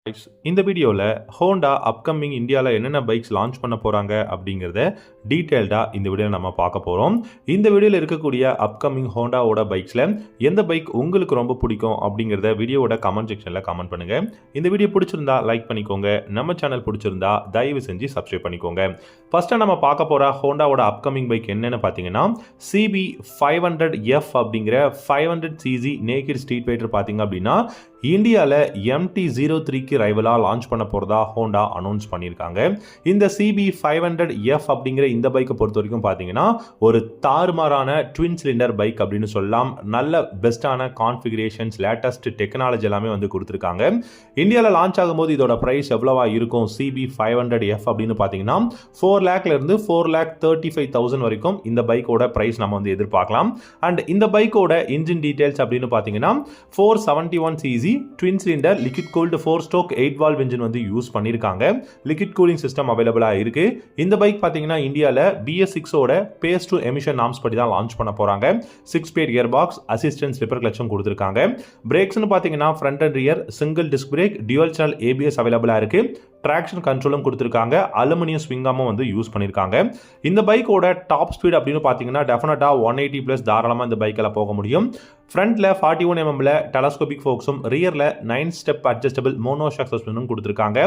இந்த வீடியோவில் Honda upcoming இந்தியாவில் என்னென்ன பைக்ஸ் லான்ச் பண்ண போகிறாங்க அப்படிங்கிறத டீட்டெயில்டாக இந்த வீடியோவில் நம்ம பார்க்க போகிறோம். இந்த வீடியோவில் இருக்கக்கூடிய அப்கமிங் ஹோண்டாவோட பைக்ஸில் எந்த பைக் உங்களுக்கு ரொம்ப பிடிக்கும் அப்படிங்கிறத வீடியோவோட கமெண்ட் செக்ஷனில் கமெண்ட் பண்ணுங்கள். இந்த வீடியோ பிடிச்சிருந்தா லைக் பண்ணிக்கோங்க. நம்ம சேனல் பிடிச்சிருந்தா தயவு செஞ்சு சப்ஸ்கிரைப் பண்ணிக்கோங்க. ஃபஸ்ட்டாக நம்ம பார்க்க போகிற ஹோண்டாவோட அப்கமிங் பைக் என்னென்னு பார்த்தீங்கன்னா CB 500F அப்படிங்கிற 500cc நேக்கிட் ஸ்ட்ரீட் ஃபைட்டர் பார்த்தீங்க அப்படின்னா இந்தியாவில் MT-03க்கு ரைவலாக லான்ச் பண்ண போகிறதா ஹோண்டா அனௌன்ஸ் பண்ணியிருக்காங்க. இந்த CB 500F அப்படிங்கிற இந்த பைக்கை பொறுத்த வரைக்கும் பார்த்தீங்கன்னா ஒரு தாறுமாறான ட்வின் சிலிண்டர் பைக் அப்படின்னு சொல்லலாம். நல்ல பெஸ்ட்டான கான்ஃபிகரேஷன்ஸ், லேட்டஸ்ட் டெக்னாலஜி எல்லாமே வந்து கொடுத்துருக்காங்க. இந்தியாவில் லான்ச் ஆகும்போது இதோட ப்ரைஸ் எவ்வளவா இருக்கும் CB 500F அப்படின்னு பார்த்தீங்கன்னா 4 லேக்லேருந்து 4,35,000 வரைக்கும் இந்த பைக்கோட ப்ரைஸ் நம்ம வந்து எதிர்பார்க்கலாம். அண்ட் இந்த பைக்கோட இன்ஜின் டீடைல்ஸ் அப்படின்னு பார்த்தீங்கன்னா 471cc twin cylinder liquid cooled 4-stroke 8-valve engine வந்து யூஸ் பண்ணியிருக்காங்க. லிக்விட் கூலிங் சிஸ்டம் அவைலபிளாக இருக்கு. இந்த பைக் பார்த்தீங்கன்னா இந்தியாவில் BS6ஓட பேஸ் டு எமிஷன் நார்ம்ஸ் படி தான் லான்ச் பண்ண போறாங்க. 6-speed gear box, assistant slipper கிளச்சும் கொடுத்துருக்காங்க. பிரேக்ஸ்னு பார்த்தீங்கன்னா front and rear single disc brake, dual channel ABS அவைலபிளாக இருக்கு. ட்ராக்ஷன் கண்ட்ரோலும் கொடுத்துருக்காங்க. அலுமினியம் ஸ்விங்காமும் வந்து யூஸ் பண்ணியிருக்காங்க. இந்த பைக்கோட டாப் ஸ்பீட் அப்படின்னு பார்த்தீங்கன்னா டெஃபினட்டாக 180+ தாராளமாக இந்த பைக்கில் போக முடியும். ஃப்ரண்ட்ல 41mm டெலஸ்கோபிக் ஃபோக்ஸும் ரியரில் 9-step அட்ஜஸ்டபிள் மோனோஷாக் சஸ்பென்ஷனும் கொடுத்துருக்காங்க.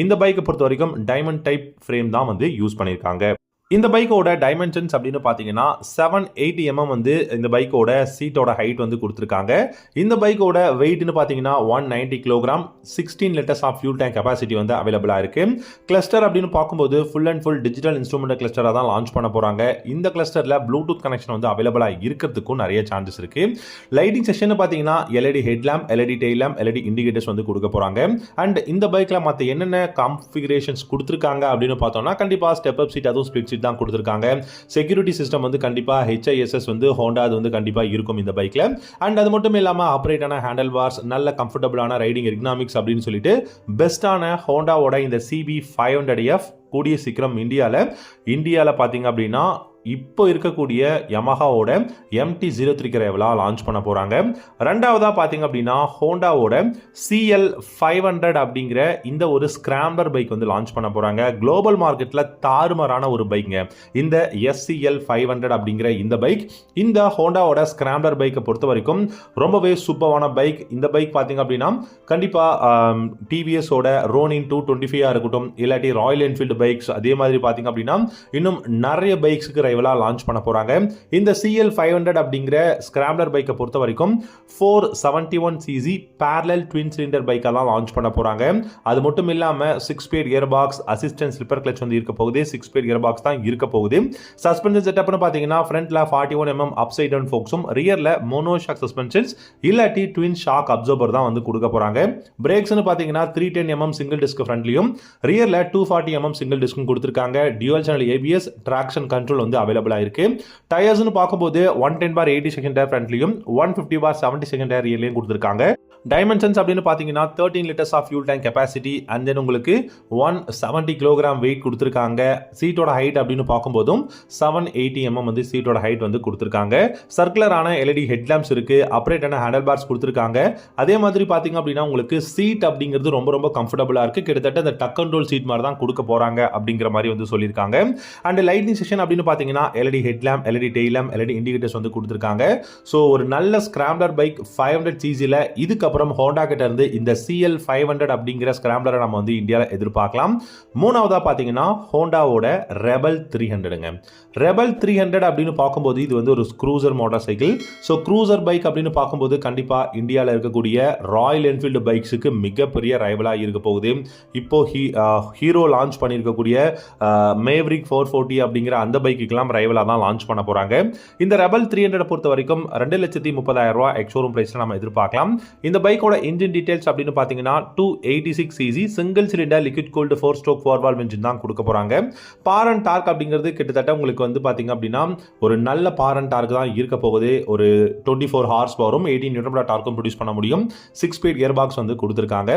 இந்த பைக்கை பொறுத்த வரைக்கும் டைமண்ட் டைப் ஃப்ரேம் தான் வந்து யூஸ் பண்ணியிருக்காங்க. இந்த பைக்கோட டைமென்ஷன்ஸ் அப்படின்னு பார்த்தீங்கன்னா 780mm வந்து இந்த பைக்கோட சீட்டோட ஹைட் வந்து கொடுத்துருக்காங்க. இந்த பைக்கோட வெயிட்னு பார்த்தீங்கன்னா 190 kg, 16 liters of fuel tank capacity வந்து அவைலபிளாக இருக்கு. கிளஸ்டர் அப்படின்னு பார்க்கும்போது full and full digital instrument கிளஸ்டராக தான் லான்ச் பண்ண போறாங்க. இந்த கிளஸ்டரில் ப்ளூடூத் கனெக்ஷன் வந்து அவைலபிளாக இருக்கிறதுக்கும் நிறைய சான்சஸ் இருக்கு. லைட்டிங் செக்ஷன் பார்த்தீங்கன்னா LED headlamp, LED tail lamp, LED indicators வந்து கொடுக்க போறாங்க. அண்ட் இந்த பைக்கில் மற்ற என்னென்ன கான்ஃபிகரேஷன்ஸ் கொடுத்துருக்காங்க அப்படின்னு பார்த்தோம்னா கண்டிப்பாக ஸ்டெப் அப் சீட், அதுவும் ஸ்பிளிட் தான் கொடுத்திருக்காங்க. செக்யூரிட்டி சிஸ்டம் வந்து கண்டிப்பா HISS வந்து ஹோண்டா அது வந்து கண்டிப்பா இருக்கும் இந்த பைக்ல. அண்ட் அது மட்டும் இல்லாம ஆப்ரேட்டான ஹேண்டில் பார்ஸ், நல்ல கம்ஃபர்டபுளான ரைடிங் எர்கனாமிக்ஸ் அப்படின்னு சொல்லிட்டு பெஸ்டான ஹோண்டாவோட இந்த CB 500F கூடிய சீக்கிரம் இந்தியால பாத்தீங்க அப்படின்னா இப்போ இருக்கக்கூடிய யமஹாவோட MT-03 ரைவலா லான்ச் பண்ண போறாங்க. ரெண்டாவதா பாத்தீங்க அப்படின்னா ஹோண்டாவோட CL 500 அப்படிங்கிற இந்த ஒரு ஸ்கிராம்பர் பைக் வந்து லான்ச் பண்ண போறாங்க. குளோபல் மார்க்கெட்ல தாறுமாறான ஒரு பைக்ங்க இந்த SCL 500 அப்படிங்கிற இந்த பைக். இந்த ஹோண்டாவோட ஸ்கிராம்பர் பைக்கை பொறுத்த வரைக்கும் ரொம்பவே சூப்பரான பைக். இந்த பைக் பாத்தீங்க அப்படின்னா கண்டிப்பா TVS-ஓட ரோனின் 225 இருக்கட்டும், இல்லாட்டி ராயல் என்ஃபீல்டு பைக்ஸ், அதே மாதிரி பாத்தீங்க அப்படின்னா இன்னும் நிறைய பைக்ஸுக்கு லான்ச் பண்ண போறாங்க. இந்த CL 500 அப்படிங்கிற ஸ்கிராம்ப்ளர் பைக்கை பொறுத்த வரைக்கும் 471cc parallel twin cylinder பைக்கெல்லாம் லான்ச் பண்ண போறாங்க. அது மட்டும் இல்லாம 6-speed gear box, assistant slipper clutch வந்து இருக்க போகுது. 6-speed கியர் பாக்ஸ் தான் இருக்க போகுது. சஸ்பென்ஷன் செட்டப்னு பாத்தீங்கன்னா ஃப்ரண்ட்ல 41mm அப்சைட் டவுன் ஃபோக்ஸும், ரியர்ல மோனோஷாக் சஸ்பென்ஷன்ஸ் இல்லாட்டி ட்வின் ஷாக் அப்சர்வர் தான் வந்து கொடுக்க போறாங்க. பிரேக்ஸ்னு பாத்தீங்கன்னா 310mm சிங்கிள் டிஸ்க் ஃப்ரண்ட்லயும், ரியர்ல 240mm சிங்கிள் டிஸ்க்கும் கொடுத்திருக்காங்க. Dual channel ABS, traction control வந்து அவைலபிளா இருக்கு. டயர்ஸ்னு பார்க்கும்போது 110/80 செகண்ட் டயர் ஃப்ரண்ட்லயும் 150/70 செகண்ட் டயர் ரியர்லயும் கொடுத்திருக்காங்க. டைமென்ஷன்ஸ் அப்படின்னு பாத்தீங்கன்னா 13 liters of fuel tank capacity, and then உங்களுக்கு 170 kg வெயிட் கொடுத்திருக்காங்க. சீட்டோட ஹைட் அப்படின்னு பார்க்கும்போதும் 780mm வந்து சீட்டோட ஹைட் வந்து கொடுத்திருக்காங்க. சர்க்குலரான LED ஹெட்லாம்ப்ஸ் இருக்கு. ஆப்ரேட்டான ஹேண்டில் பார்ஸ் கொடுத்திருக்காங்க. அதே மாதிரி பாத்தீங்க அப்படின்னா உங்களுக்கு சீட் அப்படிங்கிறது ரொம்ப ரொம்ப கம்ஃபர்டபுளா இருக்கு. கிட்டத்தட்ட இந்த டக் கண்ட்ரோல் சீட் மாதிரி தான் கொடுக்க போறாங்க அப்படிங்கிற மாதிரி வந்து சொல்லியிருக்காங்க. அண்ட் லைட்டிங் செக்ஷன் அப்படின்னு பாத்தீங்கன்னா LED headlamp, LED tail lamp, LED indicators வந்து கொடுத்திருக்காங்க. ஸோ ஒரு நல்ல ஸ்கிராம்ப்ளர் பைக் 500cc-ல இதுக்கப்புறம் ஹோண்டா கிட்ட இருந்து இந்த CL 500 அப்படிங்கிற ஸ்கிராம்ப்ளரை நம்ம வந்து இந்தியாவில் எதிர்பார்க்கலாம். மூணாவதா பாத்தீங்கன்னா ஹோண்டாவோட ரெபல் 300ங்க. ரெபல் 300 அப்படின்னு பார்க்கும்போது இது வந்து ஒரு cruiser motor cycle. So cruiser bike அப்படின்னு பார்க்கும்போது கண்டிப்பா இந்தியாவில் இருக்கக்கூடிய ராயல் என்ஃபீல்டு பைக்ஸுக்கு மிகப்பெரிய ரைவலா இருக்க போகுது. இப்போ ஹீரோ லான்ச் பண்ணியிருக்கக்கூடிய மேவரிக் 440 அப்படிங்கிற அந்த பைக்குக்கெல்லாம் ரைவலா தான் லான்ச் பண்ண போறாங்க. இந்த ரெபல் 300 பொறுத்த வரைக்கும் 2,30,000 எக்ஸ்ஷோரூம் பிரைஸ்ல நம்ம எதிர்பார்க்கலாம். இந்த பைக்கோட இன்ஜின் டீடைல்ஸ் அப்படின்னு பாத்தீங்கன்னா 286cc single cylinder liquid cooled 4-stroke 4-valve engine தான் கொடுக்க போறாங்க. பார் அண்ட் டார்க் அப்படிங்கிறது கிட்டத்தட்ட உங்களுக்கு வந்து பாத்தீங்க அப்படின்னா ஒரு நல்ல பார் அண்ட் டார்க் தான் இருக்க போகுது. ஒரு 24 ஹார்ஸ் பவரும் 18 Nm டார்க்கும் ப்ரொடியூஸ் பண்ண முடியும். 6-speed கியர் பாக்ஸ் வந்து கொடுத்திருக்காங்க.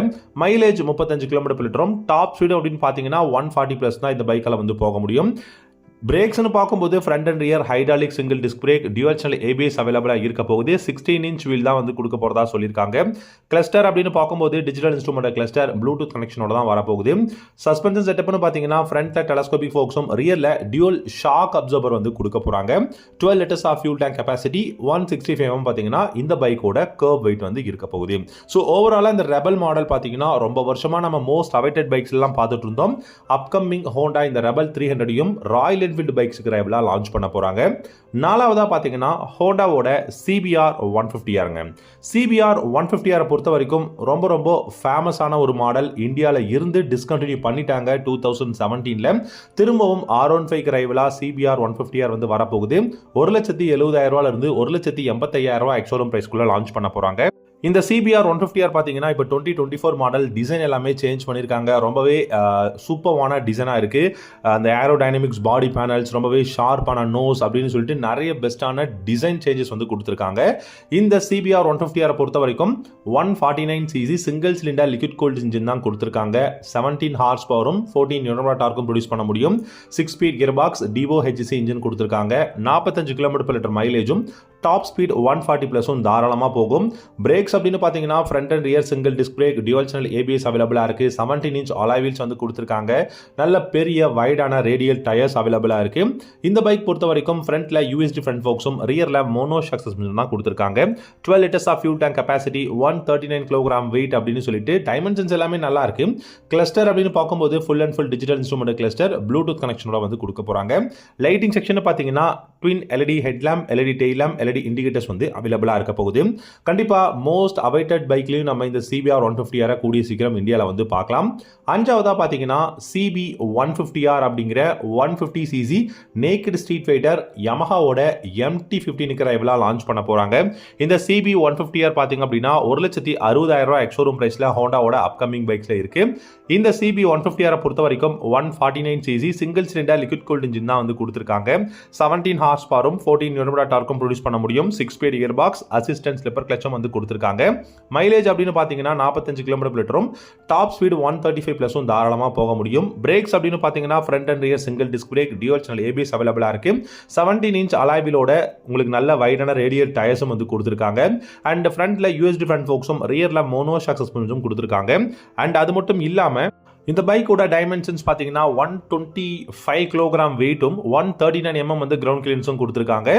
மைலேஜ் 35 km/லிட்டரும், டாப் ஸ்பீடு அப்படின்னு பாத்தீங்கன்னா 140+ தான் இந்த பைக்கால வந்து போக முடியும். பிரேக்ஸ்னு பார்க்கும்போது front and rear hydraulic single disc brake, dual channel ABS அவைலபிளாக இருக்க போகுது. 16 இன்ச் வீல் தான் வந்து கொடுக்க போகிறதா சொல்லியிருக்காங்க. கிளஸ்டர் அப்படின்னு பார்க்கும்போது டிஜிட்டல் இன்ஸ்ட்ருமெண்ட் கிளஸ்டர் ப்ளூடூத் கனெக்ஷனோட தான் வரப்போகுது. சஸ்பென்ஷன் செட்டப்னு பார்த்தீங்கன்னா ஃப்ரண்ட்ல டெலஸ்கோபிக் ஃபோக்ஸும் ரியரில் டியூவல் ஷாக் அப்சர்வர் வந்து கொடுக்க போகிறாங்க. 12 litres of fuel tank capacity, 165 mm பார்த்தீங்கன்னா இந்த பைக்கோட கர்வ் வெயிட் வந்து இருக்க போகுது. ஸோ ஓவராலாக இந்த ரெபல் மாடல் பார்த்தீங்கன்னா ரொம்ப வருஷமாக நம்ம மோஸ்ட் அவைட்டட் பைக்ஸ் எல்லாம் பார்த்துட்டு இருந்தோம். அப்கமிங் ஹோண்டா இந்த ரெபல் 300யும் ராயல் என்ஃபீல்டு பைக்ஸுக்கு ரைவலாக லான்ச் பண்ண போகிறாங்க. நாலாவதாக பார்த்தீங்கன்னா ஹோண்டாவோட CBR 150R. CBR 150R பொறுத்த வரைக்கும் ரொம்ப ரொம்ப ஃபேமஸான ஒரு மாடல். இந்தியாவில் இருந்து டிஸ்கண்டினியூ பண்ணிட்டாங்க 2017. திரும்பவும் R15 ரைவலாக CBR 150R வந்து வரப்போகுது. 1,70,70,000 இருந்து 1,85,000 எக்ஸோரூம் பிரைஸ்க்குள்ள லான்ச் பண்ண போகிறாங்க. இந்த CBR 150R பார்த்தீங்கன்னா இப்போ 2024 மாடல் டிசைன் எல்லாமே சேஞ்ச் பண்ணியிருக்காங்க. ரொம்பவே சூப்பர்வான டிசைனாக இருக்குது. அந்த ஏரோடைனமிக்ஸ், பாடி பேனல்ஸ், ரொம்பவே ஷார்ப்பான நோஸ் அப்படின்னு சொல்லிட்டு நிறைய பெஸ்ட்டான டிசைன் சேஞ்சஸ் வந்து கொடுத்துருக்காங்க. இந்த CBR 150R பொறுத்த வரைக்கும் 149cc single cylinder liquid cooled engine தான் கொடுத்துருக்காங்க. 17 ஹார்ஸ் பவரும் 14 Nm டார்க்கும் ப்ரொடியூஸ் பண்ண முடியும். 6 speed gear box Divo HC engine கொடுத்துருக்காங்க. 45 km/லிட்டர் மைலேஜும், டாப் ஸ்பீட் 140+ தாராளமாக போகும். பிரேக்ஸ் அப்படின்னு பார்த்தீங்கன்னா front and rear single disc brake, dual channel ABS அவைலபிளாக இருக்குது. 17 இன்ச் அலாய் வீல்ஸ் வந்து கொடுத்துருக்காங்க. நல்ல பெரிய வைடான ரேடியல் டயர்ஸ் அவைலபிளாக இருக்குது. இந்த பைக் பொறுத்த வரைக்கும் ஃப்ரண்ட்ல USD ஃப்ரண்ட் ஃபோக்ஸும் ரியரில் மோனோ ஷாக் சஸ்பென்ஷன் தான் கொடுத்துருக்காங்க. 12 litres of fuel tank capacity, 139 kg weight அப்படின்னு சொல்லிட்டு டைமென்ஷன்ஸ் எல்லாமே நல்லா இருக்கு. கிளஸ்டர் அப்படின்னு பார்க்கும்போது full and full digital instrument cluster Bluetooth கனெக்ஷனோட வந்து கொடுக்க போகிறாங்க. லைட்டிங் செக்ஷன் பார்த்தீங்கன்னா twin LED headlamp, LED tail lamp, LED indicators வந்து அவைலபிளாக இருக்க போகுது. கண்டிப்பாக மோஸ்ட் அவைட்டட் பைக்லையும் நம்ம இந்த CBR 150R கூடிய சீக்கிரம் இந்தியாவில் வந்து பார்க்கலாம். அஞ்சாவதாக பார்த்தீங்கன்னா CB 150R அப்படிங்கிற 150cc நேக்கட் ஸ்ட்ரீட் ஃபைட்டர் யமஹாவோட MT-15 ரைவலாக லான்ச் பண்ண போகிறாங்க. இந்த CB 150R பார்த்தீங்க அப்படின்னா 1,60,000 எக்ஸோரூம் பிரைஸில் ஹோண்டாவோட அப்கமிங் பைக்ஸில் இருக்குது. இந்த CB 150R பொறுத்த வரைக்கும் 149cc single cylinder liquid cooled engine தான் வந்து கொடுத்துருக்காங்க. 17 ஹார்ஸ் பவரும் 14 Nm டார்க்கும் ப்ரொடியூஸ் பண்ண முடியும். 6 speed gear box, assistant slipper கிளச்சும் வந்து கொடுத்துருக்காங்க. மைலேஜ் அப்படின்னு பார்த்தீங்கன்னா 45 km/லிட்டரும், டாப் ஸ்பீட் 135+ தாராளமாக போக முடியும். பிரேக்ஸ் அப்படின்னு பார்த்தீங்கன்னா front and rear single disc brake, dual channel ABS அவைலபிளாக இருக்கு. 17 இன்ச் அலாய் வீலோட உங்களுக்கு நல்ல வைடான ரேடியல் டயர்ஸும் வந்து கொடுத்துருக்காங்க. அண்ட் ஃப்ரண்ட்ல USD ஃப்ரண்ட் ஃபோக்ஸும் ரியர்ல மோனோ ஷாக் சஸ்பென்ஷனும் கொடுத்துருக்காங்க. அண்ட் அது மட்டும் இல்லாமல் இந்த பைக்கோட டைமென்ஷன்ஸ் பார்த்தீங்கன்னா 125 kg வெயிட்டும் 139 mm வந்து கிரவுண்ட் கிளியரன்ஸும் கொடுத்துருக்காங்க.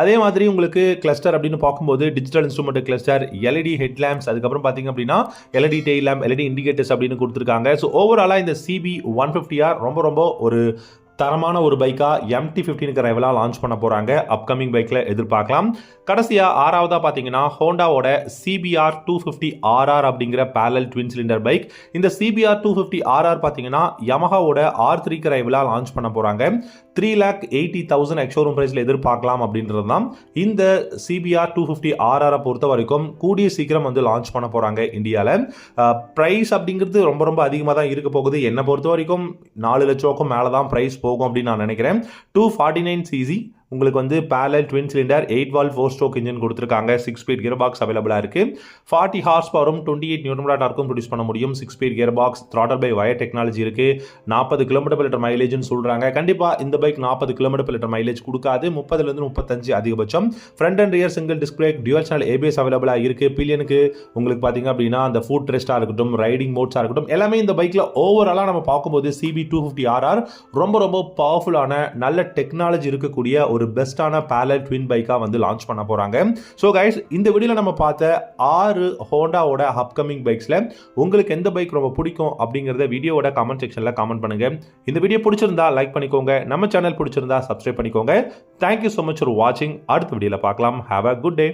அதே மாதிரி உங்களுக்கு கிளஸ்டர் அப்படின்னு பார்க்கும்போது digital instrument cluster, LED headlamps, அதுக்கப்புறம் பார்த்தீங்க அப்படின்னா LED tail lamp, LED indicators அப்படின்னு கொடுத்துருக்காங்க. ஸோ ஓவராலாக இந்த CB 150R ரொம்ப ரொம்ப ஒரு தரமான ஒரு பைக்காக MT-15 ரைவலாக லான்ச் பண்ண போகிறாங்க. அப்கமிங் பைக்கில் எதிர்பார்க்கலாம். கடைசியாக ஆறாவதாக பார்த்தீங்கன்னா ஹோண்டாவோட CBR 250RR அப்படிங்கிற பேரலல் ட்வின் சிலிண்டர் பைக். இந்த CBR 250RR பார்த்தீங்கன்னா யமஹாவோட R3 ரைவலாக லான்ச் பண்ண போகிறாங்க. 3,80,000 எக்ஸோரூம் பிரைஸில் எதிர்பார்க்கலாம் அப்படின்றது தான். இந்த CBR 250RR பொறுத்த வரைக்கும் கூடிய சீக்கிரம் வந்து லான்ச் பண்ண போகிறாங்க இந்தியாவில். ப்ரைஸ் அப்படிங்கிறது ரொம்ப ரொம்ப அதிகமாக தான் இருக்க போகுது. என்னை பொறுத்த வரைக்கும் 4 லட்சம் மேலே தான் ப்ரைஸ் போகும் அப்படின்னு நான் நினைக்கிறேன். 249cc உங்களுக்கு வந்து parallel twin cylinder 8 valve 4 stroke engine கொடுத்துருக்காங்க. 6 ஸ்பீட் கியர் பாக்ஸ் அவைலபிளாக இருக்குது. 40 ஹார்ஸ் பவரும் 28 Nm டார்க்கும் ப்ரொடியூஸ் பண்ண முடியும். 6 speed gear box, throttle by wire technology இருக்குது. 40 km/லிட்டர் மைலேஜ்னு சொல்கிறாங்க. கண்டிப்பாக இந்த பைக் 40 km/லிட்டர் மைலேஜ் கொடுக்காது. 30லேருந்து 35 அதிகபட்சம். Front and rear single disc brake, dual channel ABS அவைலபிளாக இருக்குது. பில்லியனுக்கு உங்களுக்கு பார்த்தீங்க அப்படின்னா அந்த ஃபுட் ரெஸ்ட்டாக இருக்கட்டும், ரைடிங் மோட்ஸாக இருக்கட்டும், எல்லாமே இந்த பைக்கில் ஓவராலாக நம்ம பார்க்கும்போது CB 250RR ரொம்ப ரொம்ப பவர்ஃபுல்லான நல்ல டெக்னாலஜி இருக்கக்கூடிய ஒரு பெஸ்டான பேரலல் ட்வின் பைக்கா வந்து லான்ச் பண்ண போறாங்க. சோ கைஸ், இந்த வீடியோல நம்ம பார்த்த 6 ஹோண்டாவோட அப்கமிங் பைக்ஸ்ல உங்களுக்கு எந்த பைக் ரொம்ப பிடிக்கும் அப்படிங்கறத வீடியோவோட கமெண்ட் செக்ஷன்ல கமெண்ட் பண்ணுங்க. இந்த வீடியோ பிடிச்சிருந்தா லைக் பண்ணிக்கோங்க. நம்ம சேனல் பிடிச்சிருந்தா சப்ஸ்கிரைப் பண்ணிக்கோங்க. Thank you so much for watching. அடுத்த வீடியோல பார்க்கலாம். Have a good day.